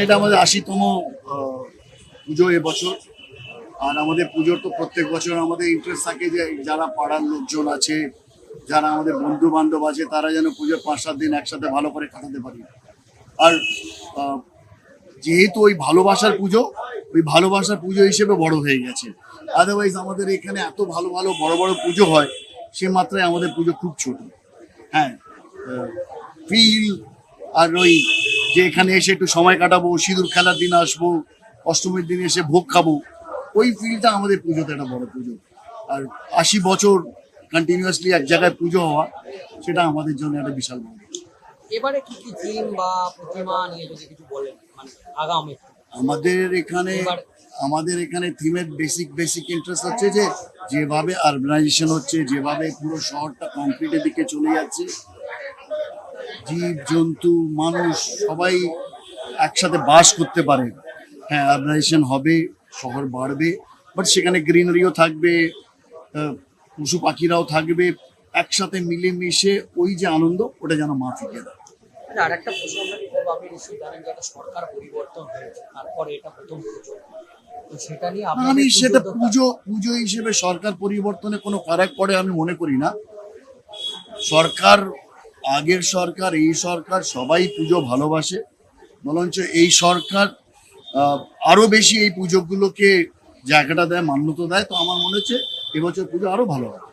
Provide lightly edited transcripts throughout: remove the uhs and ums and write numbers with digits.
এটা আমাদের 80তম পুজো এবছর। আর আমাদের পুজোর তো প্রত্যেক বছর আমাদের ইন্টারেস্ট থাকে যে যারা পাড়ার লোকজন আছে, যারা আমাদের বন্ধু বান্ধব আছে, তারা যেন পুজোর 5-7 দিন একসাথে ভালো করে কাটাতে পারি। আর যেহেতু ওই ভালোবাসার পুজো হিসেবে বড় হয়ে গেছে। আদারওয়াইজ আমাদের এখানে এত ভালো ভালো বড় বড় পুজো হয়, সে মাত্রায় আমাদের পুজো খুব ছোট। হ্যাঁ, ফিল আর ওই যে এখানে এসে একটু সময় কাটাবো, সিঁদুর খেলার দিন আসবো, অষ্টমীর দিন এসে ভোগ খাবো, ওই ফিলটা আমাদের পুজোতে একটা বড় পুজো। আর 80 বছর কন্টিনিউয়াসলি এক জায়গায় পুজো হওয়া, সেটা আমাদের জন্য একটা বিশাল বড়। এবারে কি কি থিম বা প্রতিমা নিয়ে যদি কিছু বলেন, মানে আগামী আমাদের এখানে থিমের বেসিক ইন্টারেস্ট হচ্ছে যে যেভাবে আরবানাইজেশন হচ্ছে, যেভাবে পুরো শহরটা কংক্রিটের দিকে চলে যাচ্ছে, জীব জন্তু মানুষ সবাই একসাথে বাস করতে পারে। হ্যাঁ, আরবানাইজেশন হবে, শহর বাড়বে, বাট সেখানে গ্রিনারিও থাকবে, পশু পাখিরাও থাকবে, একসাথে মিলেমিশে ওই যে আনন্দ, ওটা যেন মা থেকে দেয়। আর একটা প্রশ্ন আপনি নিশ্চয়ই জানেন যে একটা সরকার পরিবর্তন হয়েছে, তারপরে এটা প্রথম পুজো, তো সেটা নিয়ে আমি সেটা পুজো হিসেবে সরকার পরিবর্তনে কোনো ফারাক পড়ে আমি মনে করি না। সরকার, আগের সরকার, এই সরকার সবাই পুজো ভালোবাসে, বরঞ্চ এই সরকার আরো বেশি এই পুজোগুলোকে জায়গাটা দেয়, মান্যতা দেয়। তো আমার মনে হচ্ছে এবছর পুজো আরো ভালো হবে।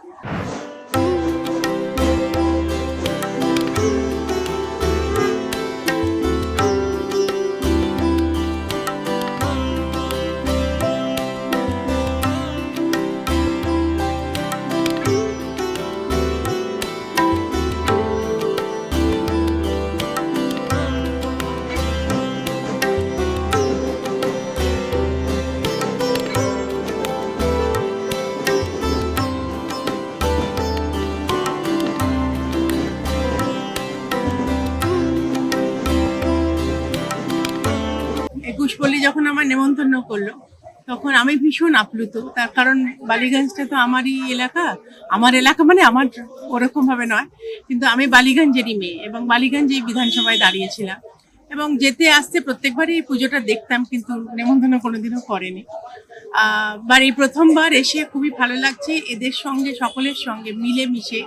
কুশপল্লী যখন আমার নেমন্তন্ন করলো, তখন আমি ভীষণ আপ্লুত। তার কারণ বালিগঞ্জটা তো আমারই এলাকা, আমার এলাকা মানে আমার ওরকম ভাবে নয়, কিন্তু আমি বালিগঞ্জেরই মেয়ে এবং বালিগঞ্জে বিধানসভায় দাঁড়িয়েছিলাম এবং যেতে আসতে প্রত্যেকবারই এই পুজোটা দেখতাম, কিন্তু নেমন্তন্ন কোনোদিনও করেনি। এই প্রথমবার এসে খুবই ভালো লাগছে, এদের সঙ্গে সকলের সঙ্গে মিলে মিশে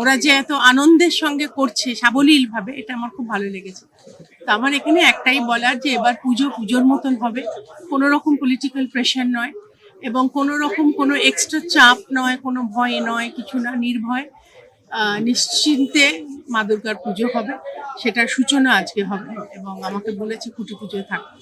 ওরা যে এত আনন্দের সঙ্গে করছে সাবলীল ভাবে, এটা আমার খুব ভালো লেগেছে। তো আমার এখানে একটাই বলার যে এবার পুজোর মতন হবে, কোনো রকম পলিটিক্যাল প্রেশার নয় এবং কোনো রকম কোনো এক্সট্রা চাপ নয়, কোনো ভয় নয়, কিছু না, নির্ভয় নিশ্চিন্তে মা দুর্গার পুজো হবে, সেটার সূচনা আজকে হবে এবং আমাকে বলেছে খুঁটি পুজোয় থাকবে।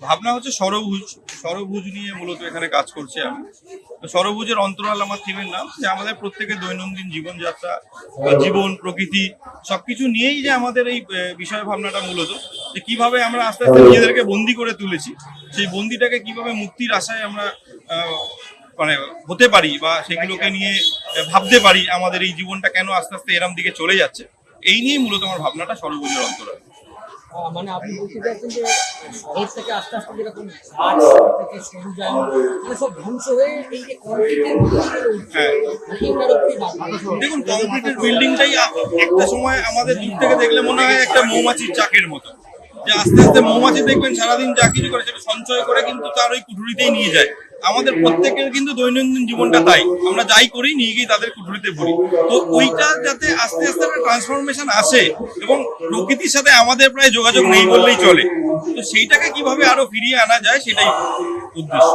ভাবনা হচ্ছে সরভুজ নিয়ে মূলত এখানে কাজ করছি আমি। তো সরভুজের অন্তরাল আমার থিমের নাম, যে আমাদের প্রত্যেকের দৈনন্দিন জীবনযাত্রা, জীবন, প্রকৃতি সবকিছু নিয়েই যে আমাদের এই বিষয় ভাবনাটা মূলত, যে কিভাবে আমরা আস্তে আস্তে নিজেদেরকে বন্দি করে তুলেছি, সেই বন্দিটাকে কিভাবে মুক্তির আশায় আমরা মানে হতে পারি বা সেগুলোকে নিয়ে ভাবতে পারি, আমাদের এই জীবনটা কেন আস্তে আস্তে এরম দিকে চলে যাচ্ছে, এই নিয়েই মূলত আমার ভাবনাটা সরভুজের অন্তরাল। মানে আপনি বলতে চাইছেন যে শহর থেকে আস্তে আস্তে যেরকম থেকে সরু যায় সব ধ্বংস হয়ে এই যে কংক্রিটের, দেখুন কংক্রিটের বিল্ডিংটাই একটা সময় আমাদের দূর থেকে দেখলে মনে হয় একটা মৌমাছির চাকের মতো, যে আস্তে আস্তে মৌমাছি দেখবেন সারাদিন যা কিছু করে সেটা সঞ্চয় করে কিন্তু তার ওই কুঠুরিতেই নিয়ে যায়। আমাদের প্রত্যেকের কিন্তু দৈনন্দিন জীবনটা তাই, আমরা যাই করি নিয়ে গিয়ে তাদের কুঠুরিতে ভরি। তো ওইটা যাতে আস্তে আস্তে একটা ট্রান্সফরমেশন আসে এবং প্রকৃতির সাথে আমাদের প্রায় যোগাযোগ নেই বললেই চলে, তো সেইটাকে কিভাবে আরো ফিরিয়ে আনা যায় সেটাই উদ্দেশ্য।